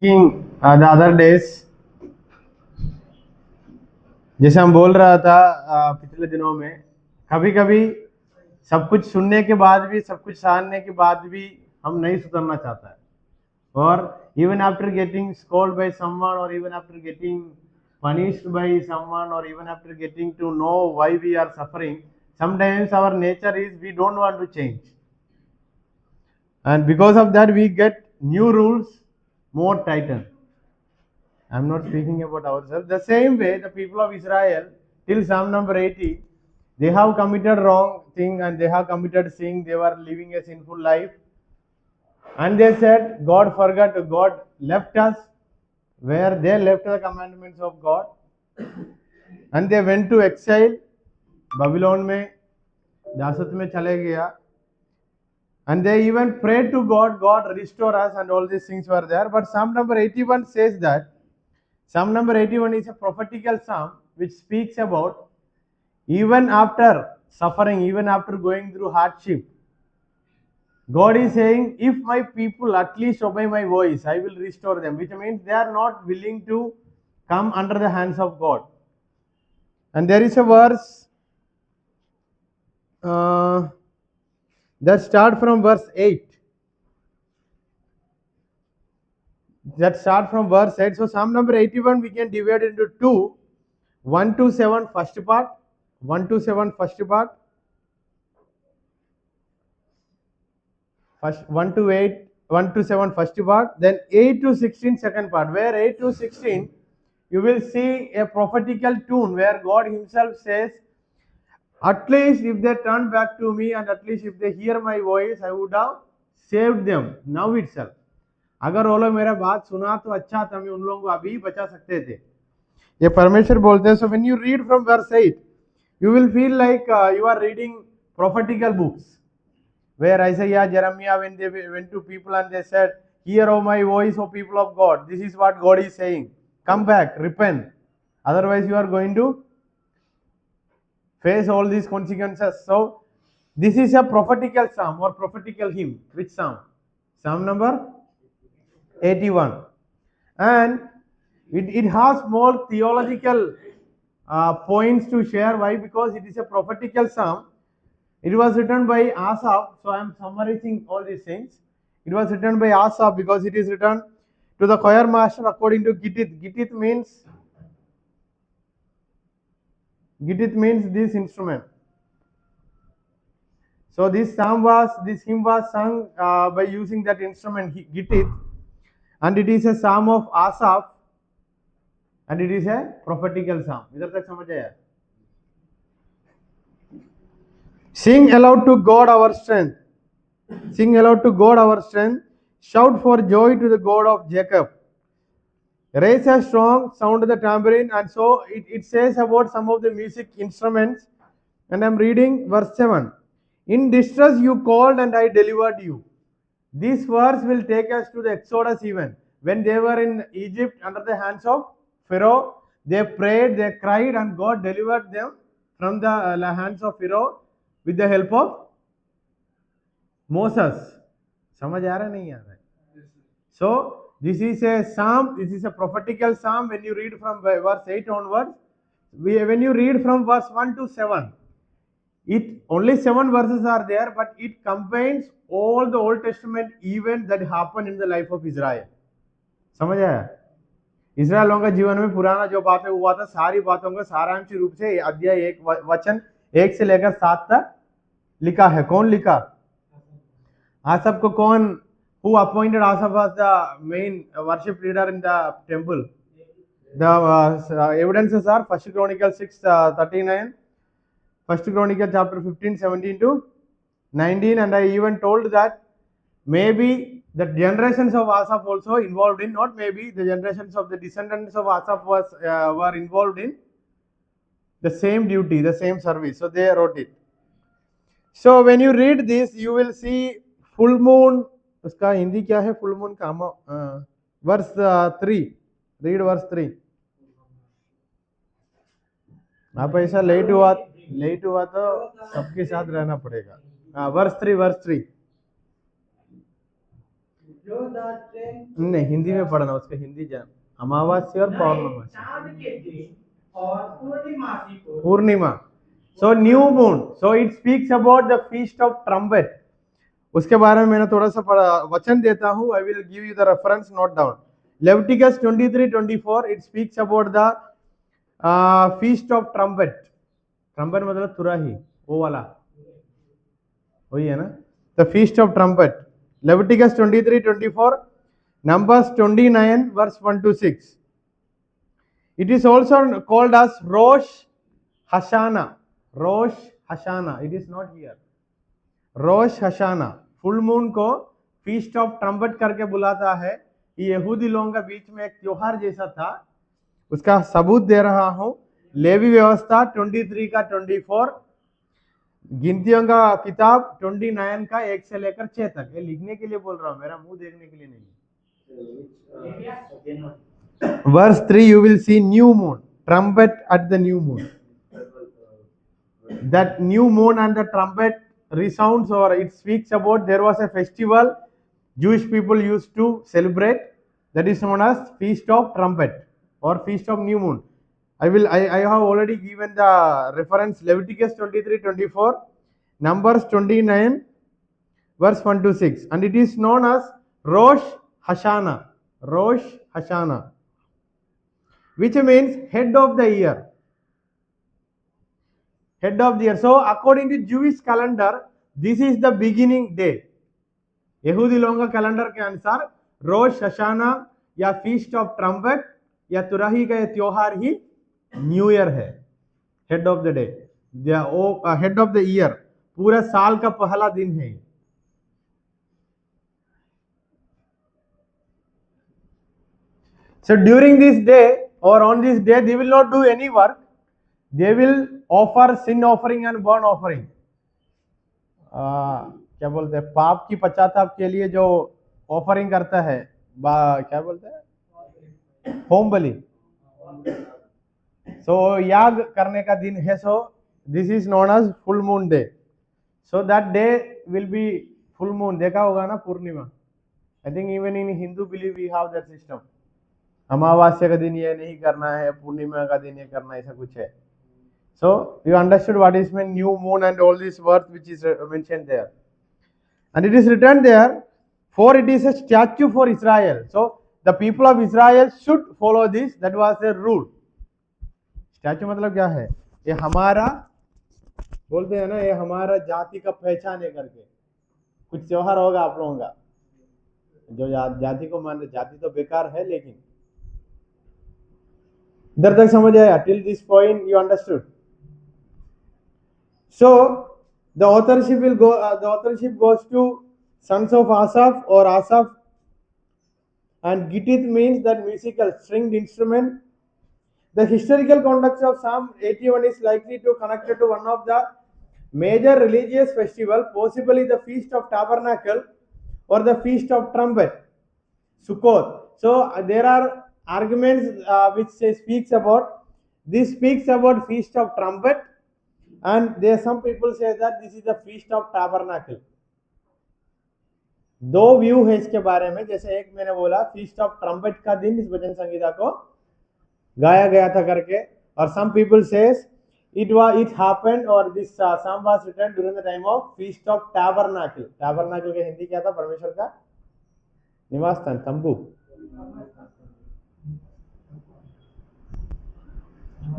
the other days, जैसे हम बोल रहा था पिछले दिनों में, कभी कभी सब कुछ सुनने के बाद भी, सब कुछ जानने के बाद भी हम नहीं सुधरना चाहता है. और even after getting scolded by someone, or even after getting punished by someone, or even after getting to know why we are suffering, sometimes our nature is we don't want to change, and because of that we get new rules more tightened. I'm not speaking about ourselves. The same way, the people of Israel, till Psalm number 80, they have committed wrong thing and they have committed sin. They were living a sinful life. And they said, God forgot, God left us, where they left the commandments of God. And they went to exile, Babylon में, दासत में चले गया. And they even prayed to God, God restore us, and all these things were there. But Psalm number 81 says that, Psalm number 81 is a prophetical psalm which speaks about even after suffering, even after going through hardship, God is saying, if my people at least obey my voice, I will restore them, which means they are not willing to come under the hands of God. And there is a verse that starts from verse 8. So Psalm number 81 we can divide into two: 1 to 7 first part, 1 to 7 first part, 1 to 8, 1 to 7 first part, then 8 to 16 second part. Where 8 to 16 you will see a prophetical tune where God himself says, at least if they turn back to me, and at least if they hear my voice, I would have saved them now itself. अगर वो लोग मेरा बात सुना तो अच्छा था, मैं उन लोगों को अभी बचा सकते थे. ये परमेश्वर बोलते हैं. So when you read from verse 8, you will feel like you are reading prophetical books, where Isaiah, Jeremiah, when they went to people and they said, hear O my voice, O people of God, this is what God is saying, come back, repent, otherwise you are going to face all these consequences. So this is a prophetical psalm or prophetical hymn. Which psalm? Psalm number 81. And it has more theological points to share. Why? Because it is a prophetical psalm. It was written by Asaph. So I am summarizing all these things. It was written by Asaph because it is written to the choir master according to Gittith. Gittith means this instrument. So this hymn was sung by using that instrument, Gittith, and it is a psalm of Asaph, and it is a prophetical psalm. इधर तक समझ आया? Sing aloud to God our strength. Sing aloud to God our strength. Shout for joy to the God of Jacob. Raise a strong sound to the tambourine. And so it says about some of the music instruments. And I'm reading verse 7. In distress you called and I delivered you. This verse will take us to the Exodus event. When they were in Egypt under the hands of Pharaoh, they prayed, they cried, and God delivered them from the hands of Pharaoh with the help of Moses. समझ आ रहा नहीं आ रहा? So this is a psalm, this is a prophetical psalm. When you read from verse 8 onwards, when you read from verse 1 to 7, it only 7 verses are there, but it combines all the Old Testament events that happened in the life of Israel. समझ आया? इस्राएलियों का जीवन में पुराना जो बातें हुआ था, सारी बातों का सारांश रूप से अध्याय 1 वचन 1 से लेकर 7 तक लिखा है. कौन लिखा? आसफ को कौन? Who appointed Asaph as the main worship leader in the temple? The evidences are 1 Chronicles 6:39, 1 Chronicles chapter 15, 17 to 19, and I even told that maybe the generations of Asaph also involved in, not maybe, the generations of the descendants of Asaph were involved in the same duty, the same service. So they wrote it. So when you read this, you will see full moon. उसका हिंदी क्या है? Full moon का verse 3. Read verse 3. आप ऐसा late हुआ तो सबके साथ रहना पड़ेगा. वर्स 3. नहीं, हिंदी में पढ़ना, उसका हिंदी जान। अमावस्या और पौर्णमासी, पूर्णिमा। So new moon, so it speaks about the feast of trumpet. उसके बारे में मैंने थोड़ा सा पढ़ा, वचन देता हूँ, I will give you the reference, note down. Leviticus 23:24 it speaks about the feast of trumpet. Trumpet मतलब तुराही, वो वाला वही है ना, the feast of trumpet. Leviticus 23:24, Numbers 29 verse 1 to 6. It is also called as Rosh Hashanah. Rosh Hashanah, it is not here. Rosh Hashanah, full moon को feast of trumpet करके बुलाता है। ये यहूदी लोगों के बीच में एक त्योहार जैसा था, उसका सबूत दे रहा हूं। लेवी व्यवस्था 23 का 24, गिनतियों का किताब 29 का 1 से लेकर 6 तक। ये लिखने के लिए बोल रहा हूं, मेरा मुंह देखने के लिए नहीं। Verse 3 you will see new moon, trumpet at the new moon. That new moon and the trumpet resounds, or it speaks about there was a festival Jewish people used to celebrate, that is known as Feast of Trumpet or Feast of New Moon. I have already given the reference, Leviticus 23:24, Numbers 29 verse 1 to 6, and it is known as Rosh Hashanah. Rosh Hashanah, which means head of the year. Head of the year. So according to Jewish calendar, this is the beginning day. यहूदी लोगों का calendar के अनुसार रोश हशाना या feast of trumpet या तुराही का त्योहार ही new year है। Head of the day, head of the year, पूरा साल का पहला दिन है। So during this day or on this day they will not do any work, they will offer sin offering and burnt offering. क्या बोलते हैं, पाप की पश्चाताप के लिए जो ऑफरिंग करता है, क्या बोलते हैं, होम बलि। सो याग करने का दिन है। So this is known as full moon day. So that day will be full moon. देखा होगा ना पूर्णिमा, I think even in Hindu believe we have that system. अमावस्या का दिन ये नहीं करना है, पूर्णिमा का दिन ये करना, ऐसा कुछ है। So you understood what is meant new moon and all these words which is mentioned there, and it is written there, for it is a statute for Israel. So the people of Israel should follow this. That was a rule. Statute मतलब क्या है, ये हमारा बोलते हैं ना, ये हमारा जाति का पहचान है करके। कुछ त्योहार होगा आप लोगों का जो जाति को मानते, जाति तो बेकार है, लेकिन इधर तक समझ आया? Till this point you understood? So the authorship will go. The authorship goes to sons of Asaph or Asaph, and Gittith means that musical stringed instrument. The historical context of Psalm 81 is likely to connected to one of the major religious festival, possibly the Feast of Tabernacle or the Feast of Trumpet, Sukkot. So there are arguments which speaks about this. Speaks about Feast of Trumpet. And there some people say that this is the Feast of Tabernacle. दो view है इसके बारे में। जैसे एक मैंने बोला feast of trumpet का दिन इस भजन संगीता को गाया गया था करके, और some people says it happened or this psalm was written during the time of Feast of Tabernacle. Tabernacle का हिंदी क्या था? परमेश्वर का निवास स्थान, तंबू।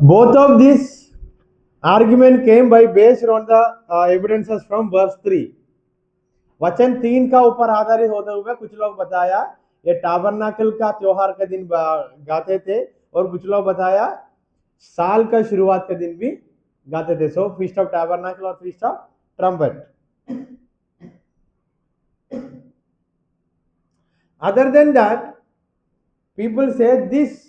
Both of these argument came by based on the evidences from verse 3. वचन 3 का ऊपर आधारित होते हुए कुछ लोग बताया ये टाबरनाकल का त्योहार के दिन गाते थे, और कुछ लोग बताया साल का शुरुआत के दिन भी गाते थे। सो फीस्ट ऑफ टाबरनाकल और feast of trumpet. Other than that people say this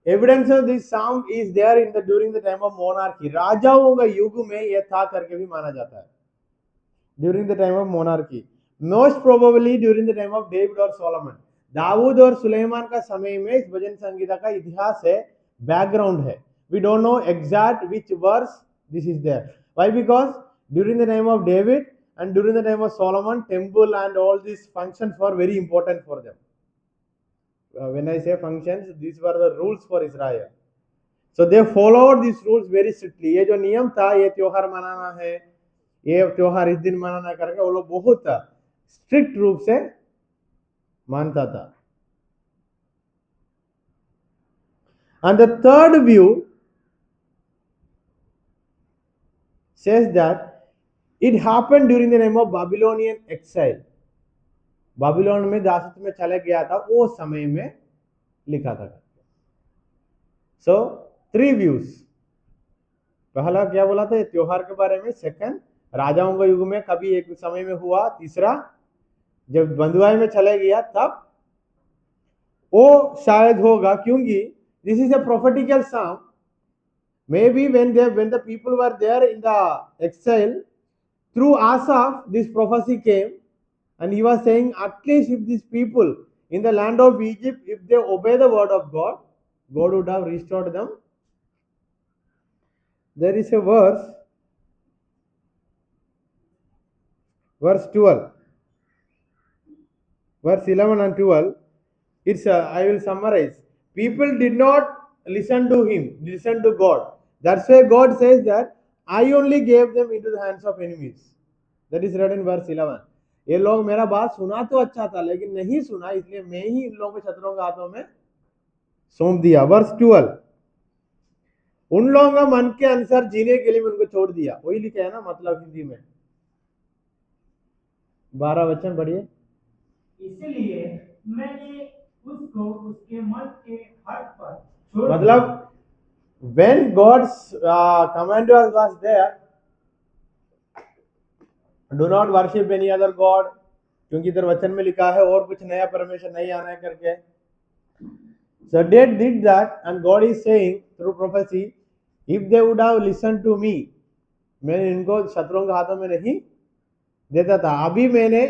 evidence of this psalm is there in the during the time of monarchy. राजाओं का युग में यह था करके भी माना जाता है। during the time of monarchy, most probably during the time of David or Solomon. Dawood और सुलेमान का समय में इस भजन संगीता का इतिहास है, बैकग्राउंड है। We don't know exact which verse this is there. Why? Because during the time of David and during the time of Solomon, temple and all these functions were very important for them. When I say functions, these were the rules for Israel. So they followed these rules very strictly. ये जो नियम था, ये त्योहार मनाना है, ये त्योहार इस दिन मनाना करके वो लोग बहुत स्ट्रिक्ट रूप से मानता था. And the third view says that it happened during the time of Babylonian exile. Babylon में दासत्व में चले गया था, वो समय में लिखा था. So 3 views. पहला क्या बोला था, त्योहार के बारे में. सेकंड, राजाओं के युग में कभी एक समय में हुआ. तीसरा, जब बंधुआई में चले गया तब वो शायद होगा, क्योंकि this is a prophetical psalm. Maybe when the people were there in the exile, through Asaph this prophecy came, and he was saying, at least if these people in the land of Egypt, if they obey the word of God, God would have restored them. There is a verse 12, verse 11 and 12. It's I will summarize. People did not listen to him, listen to God. That's why God says that I only gave them into the hands of enemies. That is written in verse 11. ये लोग मेरा बात सुना तो अच्छा था, लेकिन नहीं सुना, इसलिए मैं ही इन लोगों को शत्रुओं के हाथों में सौंप दिया. वर्स 12, उन लोगों का मन के अनुसार जीने के लिए मैं उनको छोड़ दिया. वही लिखा है ना, मतलब हिंदी में. 12 वचन पढ़िए. इसलिए मैंने उसको उसके मन के हट पर छोड़ दिया. मतलब when God's command was there, do not worship any other God, क्योंकि इधर वचन में लिखा है और कुछ नया परमेश्वर नहीं आना है करके. So they did that, and God is saying through prophecy, if they would have listened to me, मैंने इनको शत्रुओं के हाथों में नहीं देता था. अभी मैंने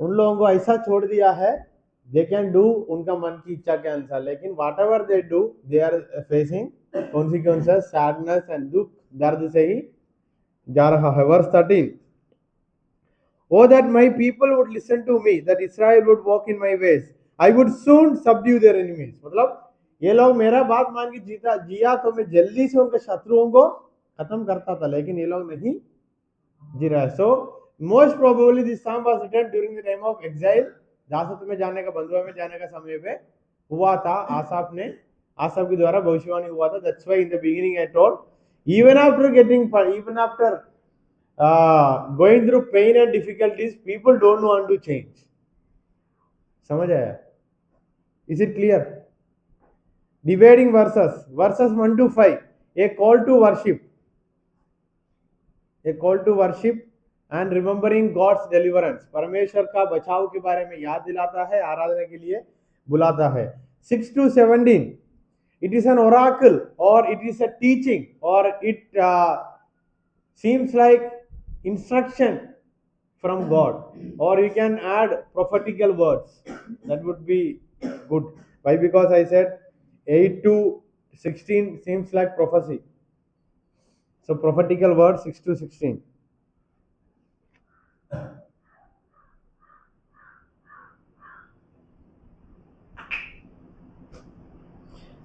उन लोगों को ऐसा छोड़ दिया है, they can do उनका मन की इच्छा के अनुसार, लेकिन whatever they do, they are facing consequences, sadness and दुख, दर्द से ही जा रहा है. Verse 13, oh that my people would listen to me, that Israel would walk in my ways, I would soon subdue their enemies. मतलब ये लोग मेरा बात मान के जिया तो मैं जल्दी से उनके शत्रुओं को खत्म करता था, लेकिन ये लोग नहीं जी रहा है. So most probably this psalm was written during the time of exile. दासत्व में जाने का, बंधुआ में जाने का समय पे हुआ था. आसाफ के द्वारा भविष्यवाणी हुआ था. That's why in the beginning I told, even after going through pain and difficulties, people don't want to change. समझ आया? Is it clear? Dividing verses 1 to 5, a call to worship, and remembering God's deliverance. परमेश्वर का बचाव के बारे में याद दिलाता है, आराधना के लिए बुलाता है. 6 to 17, it is an oracle, or it is a teaching, or it seems like instruction from God, or you can add prophetical words. That would be good. Why? Because I said 8 to 16 seems like prophecy. So prophetical words 6 to 16.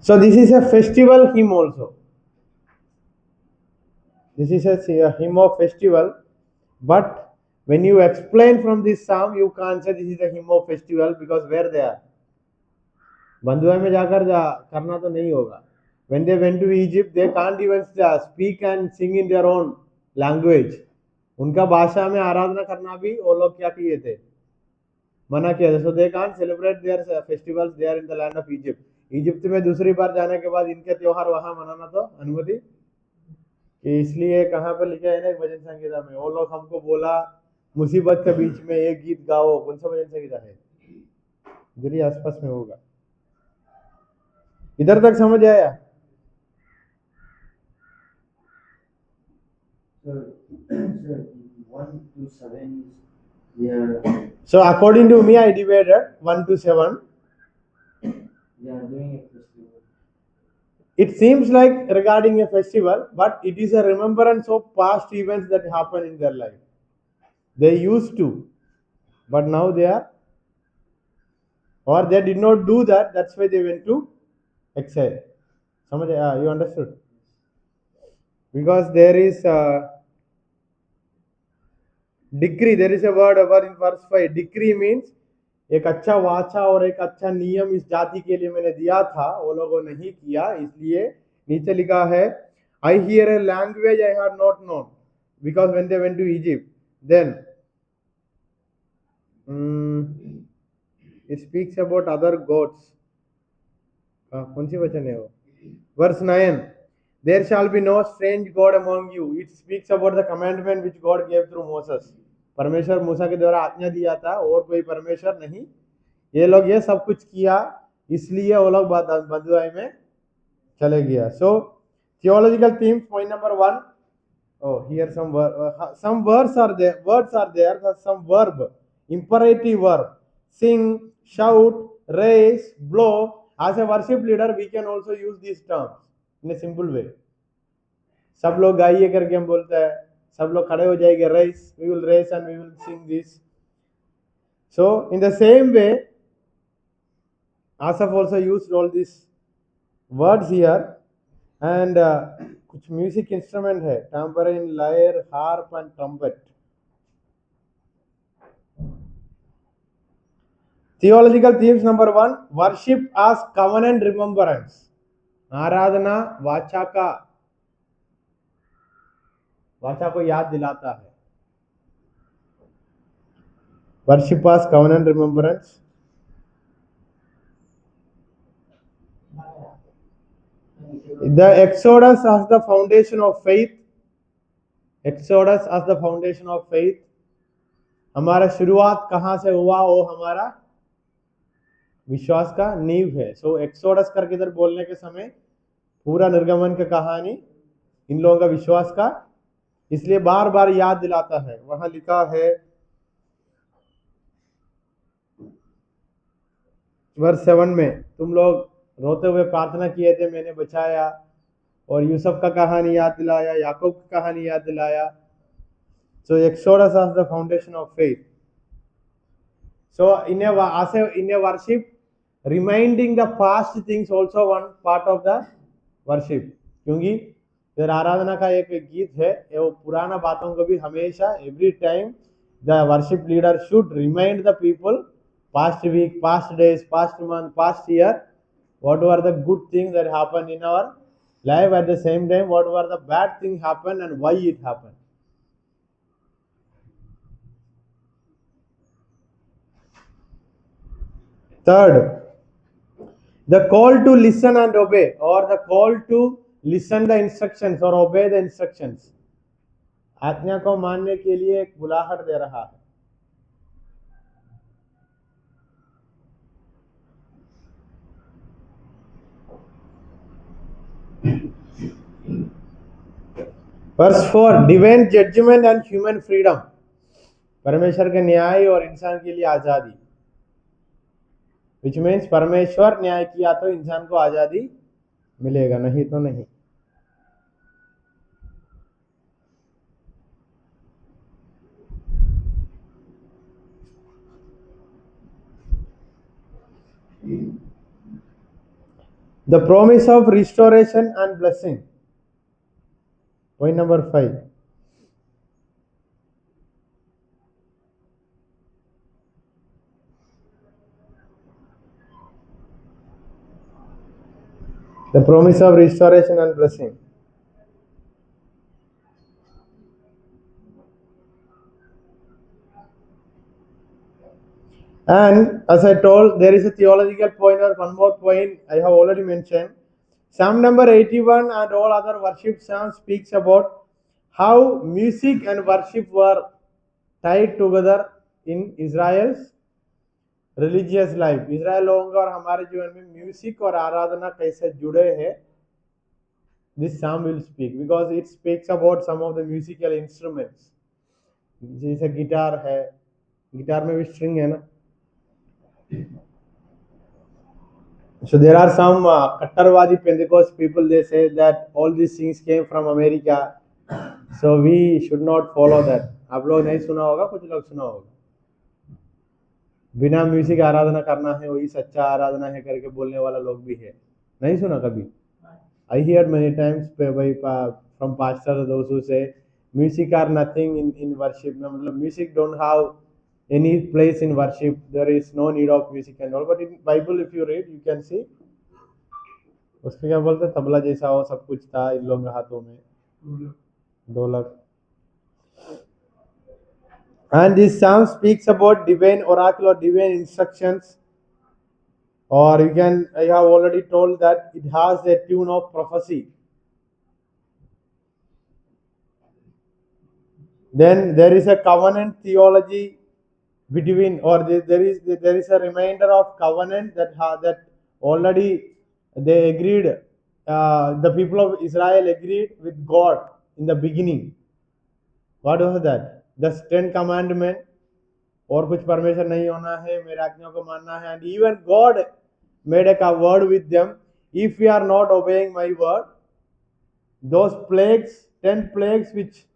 So this is a festival hymn also. This is a hymn of festival, but when you explain from this psalm, you can't say this is a hymn of festival, because where they are, बंधुआ में जाकर करना तो नहीं होगा. When they went to Egypt, they can't even speak and sing in their own language. उनका भाषा में आराधना करना भी वो लोग क्या किए थे, मना किया था. So they can't celebrate their festivals there in the land of Egypt. Egypt में दूसरी बार जाने के बाद इनके त्योहार वहां मनाना तो अनुमति, कि इसलिए कहाँ पर लिखा है ना भजन संगीता में, वो लोग हमको बोला मुसीबत के बीच में एक गीत गाओ. कौन सा भजन संगीता है? इधर ही आसपास में होगा. इधर तक समझ आया? So according to me, I divided 1 to 7. It seems like regarding a festival, but it is a remembrance of past events that happened in their life. They used to, but now they are, or they did not do that. That's why they went to exile. Somebody, you understood? Because there is a decree. There is a word over in verse 5. Decree means एक अच्छा वाचा और एक अच्छा नियम इस जाति के लिए मैंने दिया था, वो लोगों ने नहीं किया, इसलिए नीचे लिखा है I hear a language I had not known, because when they went to Egypt, then it speaks about other gods. कौन सी वचन है वो? Verse 9, there shall be no strange god among you. It speaks about the commandment which God gave through Moses. परमेश्वर मूसा के द्वारा आज्ञा दिया था, और कोई परमेश्वर नहीं. ये लोग ये सब कुछ किया, इसलिए वो लोग बंधुआई में चले गया. So theological themes, point number 1. Oh, here some words are there. Some verb, imperative verb. Sing, shout, raise, blow. As a worship leader, we can also use these terms in a simple way. सब लोग गाइए करके हम बोलते हैं, सब लोग खड़े हो जाएंगे, raise, we will raise and we will sing this. So in the same way, Asaph also used all these words here. And कुछ म्यूजिक इंस्ट्रूमेंट है, tambourine, lyre, harp and trumpet. Theological themes number 1, worship as covenant remembrance. आराधना वाचा को याद दिलाता है. Worship as covenant remembrance. The Exodus as the foundation of faith. Exodus as the foundation of faith. हमारा शुरुआत कहाँ से हुआ? वो हमारा विश्वास का नींव है. सो एक्सोडस करके इधर बोलने के समय पूरा निर्गमन का कहानी इन लोगों का विश्वास का, इसलिए बार बार याद दिलाता है. वहां लिखा है वर्स 7 में, तुम लोग रोते हुए प्रार्थना किए थे, मैंने बचाया, और यूसुफ का कहानी याद दिलाया, याकूब का कहानी याद दिलाया. So Exodus as the foundation of faith. So in a worship, reminding the past things also one part of the worship. क्योंकि फिर आराधना का एक गीत है, वो पुराना बातों को भी हमेशा every time the worship leader should remind the people past week, past days, past month, past year, what were the good things that happened in our life, at the same time what were the bad things happened and why it happened. Third, the call to listen and obey, or the call to listen the instructions or obey the instructions. आज्ञा को मानने के लिए एक बुलाहट दे रहा है. Verse 4, divine judgment and human freedom. परमेश्वर के न्याय और इंसान के लिए आजादी. Which means परमेश्वर न्याय किया तो इंसान को आजादी मिलेगा, नहीं तो नहीं. The promise of restoration and blessing. Point number 5. The promise of restoration and blessing. And as I told, there is a theological point, or one more point I have already mentioned. Psalm number 81 and all other worship psalms speaks about how music and worship were tied together in Israel's religious life. Israel लोगों का और हमारे जीवन में music और आराधना कैसे जुड़े हैं. This psalm will speak because it speaks about some of the musical instruments. जैसे गिटार है, गिटार में भी स्ट्रिंग है ना. So there are some Kattarwadi Pentecost people, they say that all these things came from America, so we should not follow that. आप लोग नहीं सुना होगा, कुछ लोग सुना होगा। बिना म्यूजिक आराधना करना है वही सच्चा आराधना है करके बोलने वाला लोग भी है, नहीं सुना कभी? I hear many times from pastors those who say music are nothing in worship. मतलब music don't have any place in worship. There is no need of music and all. But in Bible if you read you can see उसमें क्या बोलते, तबला जैसा हो सब कुछ था इन लोगों के हाथों में, ढोलक। And this psalm speaks about divine oracle or divine instructions, or you can, I have already told that it has a tune of prophecy. Then there is a covenant theology between, or there is a reminder of covenant that already they agreed, the people of Israel agreed with God in the beginning. What was that? The 10 commandment, और कुछ परमेश्वर नहीं होना है, मेरे आज्ञाओं को मानना है। And even God made a word with them, if we are not obeying my word, those plagues, 10 plagues which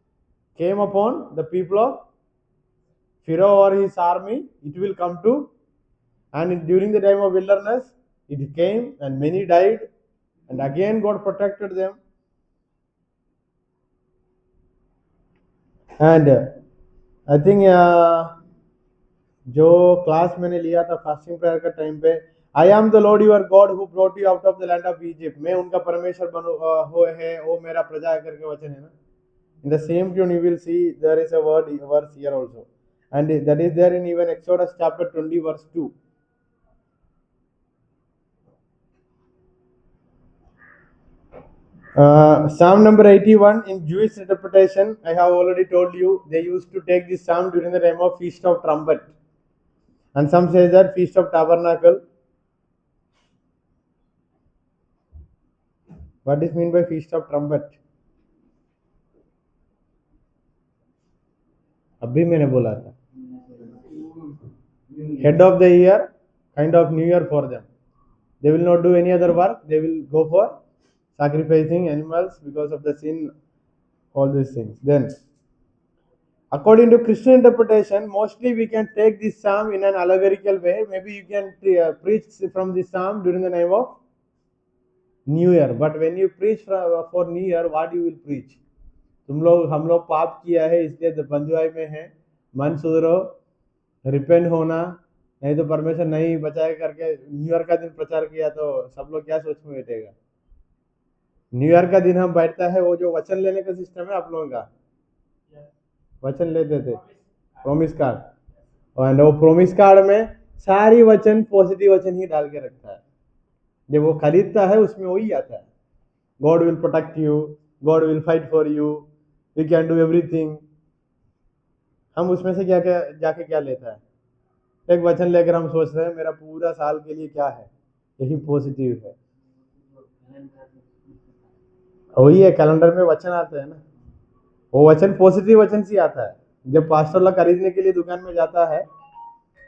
came upon the people of Pharaoh or his army, it will come to, and during the time of wilderness it came and many died, and again God protected them. And I think जो class मैंने लिया था fasting prayer का time पे, I am the Lord your God who brought you out of the land of Egypt, मैं उनका परमेश्वर हो है, वो मेरा प्रजा है करके वचन है ना। In the same tune you will see there is a verse here also, and that is there in even Exodus chapter 20 verse 2. Psalm number 81 in Jewish interpretation, I have already told you, they used to take this psalm during the time of Feast of Trumpet, and some say that Feast of Tabernacle. What is mean by Feast of Trumpet? अभी मैंने बोला था, head of the year, kind of new year for them. They will not do any other work, they will go for sacrificing animals because of the sin, all these things. Then according to Christian interpretation, mostly we can take this psalm in an allegorical way. Maybe you can preach from this psalm during the time of New Year. But when you preach for New Year, what you will preach? हम लोग पाप किया है इसलिए बंधुआई में है, मन सुधरो, repent होना, नहीं तो परमेश्वर नहीं बचाए करके न्यू ईयर का दिन प्रचार किया तो सब लोग क्या सोच में बैठेगा। न्यू ईयर का दिन हम बैठता है, वो जो वचन लेने का सिस्टम है आप लोगों का, वचन लेते थे प्रोमिस कार्ड, और वो प्रोमिस कार्ड में सारी वचन पॉजिटिव वचन ही डाल के रखता है, जब वो खरीदता है उसमें वही आता है, God will protect you, God will fight for you, we can do everything. हम उसमें से क्या क्या जाके क्या लेता है, एक वचन लेकर हम सोच रहे हैं मेरा पूरा साल के लिए क्या है, यही पॉजिटिव है, वही है कैलेंडर में वचन आता है ना, वो वचन पॉजिटिव वचन से आता है जब पास्टर लोग खरीदने के लिए दुकान में जाता है,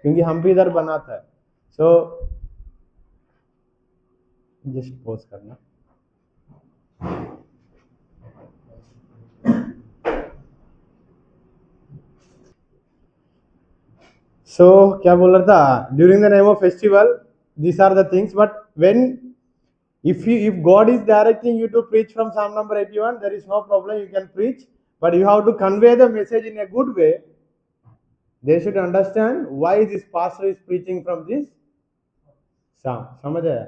क्योंकि हम भी इधर बनाता है। सो जस्ट पॉज करना। सो क्या बोल रहा था, during the time of festival these are the things, but when if God is directing you to preach from Psalm number 81, there is no problem, you can preach, but you have to convey the message in a good way. They should understand why this pastor is preaching from this psalm, समझ आया?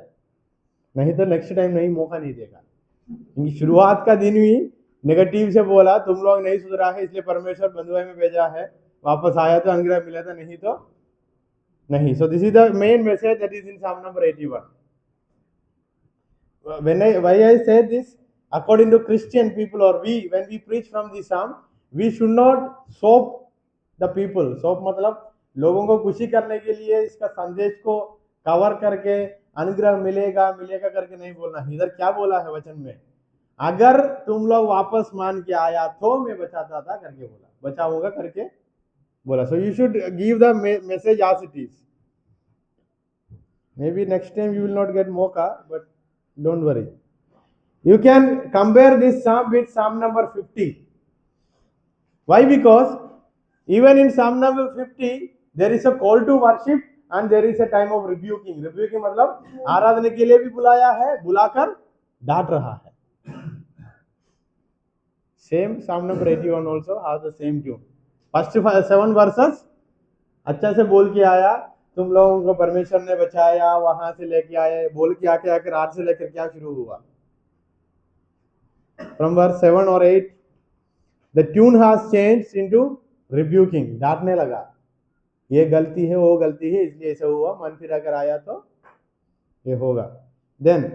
नहीं तो next time नहीं, मौका नहीं देगा, क्योंकि शुरुआत का दिन ही नेगेटिव से बोला, तुम लोग नहीं सुधरा है इसलिए परमेश्वर बंधुआई में भेजा है, वापस आया तो अनुग्रह मिला था, नहीं तो नहीं। So this is the main message that is in Psalm number 81. Why I say this, according to Christian people, or when we preach from this psalm, we should not soap the people. soap मतलब लोगों को खुशी करने के लिए इसका संदेश को कवर करके अनुग्रह मिलेगा मिलेगा करके नहीं बोलना। इधर क्या बोला है वचन में, अगर तुम लोग वापस मान के आया तो मैं बचाता था करके बोला, बचाऊंगा करके बोला। So you should give the message as it is. Maybe next time you will not get mocha, but don't worry. You can compare this psalm with Psalm number 50. Why? Because Even in Psalm number 50, there is a call to worship and there is a time of rebuking. Rebuking मतलब आराधना के लिए भी बुलाया है, बुलाकर डांट रहा है. Same Psalm number 81 also has the same tune. First 7 verses अच्छा से बोल के आया, तुम लोगों को परमेश्वर ने बचाया, वहां से लेके आए, बोल के आके आकर 8 से लेकर क्या शुरू हुआ? From verse 7 or 8, the tune has changed into rebuking. डांटने लगा, ये गलती है, वो गलती है, इसलिए ऐसा हुआ, मन फिरा कर आया तो ये होगा. Then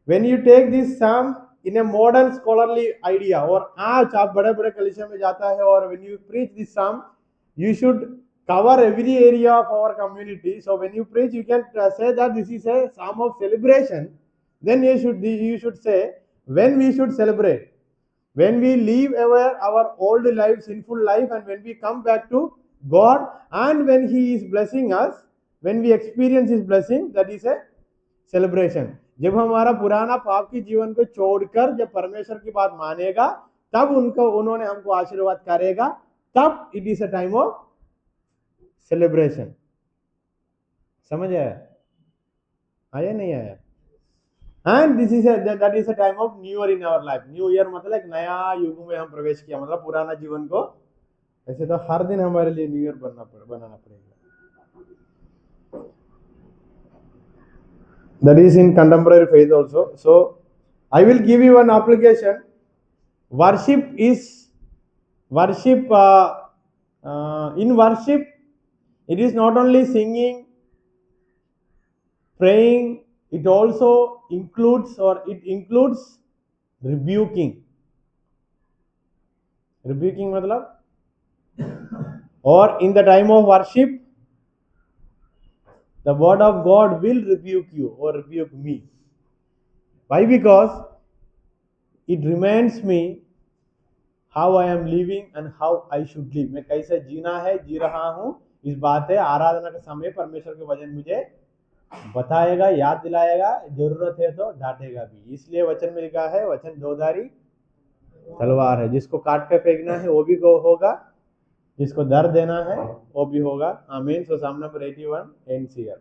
when you take this psalm in a modern scholarly idea, और आज आप बड़े बड़े कलीसिया में जाता है और when you preach this psalm, you should cover every area of our community. So when you preach, you can say that this is a psalm of celebration. Then you should say when we should celebrate, when we leave our old life, sinful life, and when we come back to God, and when He is blessing us, when we experience His blessing, that is a celebration. जब हमारा पुराना पाप की जीवन को छोड़कर जब परमेश्वर की बात मानेगा, तब उन्होंने हमको आशीर्वाद करेगा, तब it is a time of celebration. समझ आया नहीं आया? And this is that is a time of new year in our life. New year मतलब एक नया युग में हम प्रवेश किया, मतलब पुराना जीवन को. ऐसे तो हर दिन हमारे लिए न्यू ईयर बनाना पड़ेगा. That is in contemporary faith also. So I will give you one application. Worship in worship, it is not only singing, praying, it also includes rebuking. Rebuking मतलब, or in the time of worship, the word of God will rebuke you or rebuke me. Why? Because it reminds me how I am living and how I should live. मैं कैसे जीना है, जी रहा हूँ, इस बात है आराधना के समय परमेश्वर के वचन मुझे बताएगा, याद दिलाएगा, जरूरत है तो डांटेगा भी. इसलिए वचन में लिखा है, वचन दोधारी तलवार है, जिसको काट कर फेंकना है वो भी होगा, जिसको दर्द देना है वो भी होगा. आमीन. सो सामने पर 81 एंड्स हियर.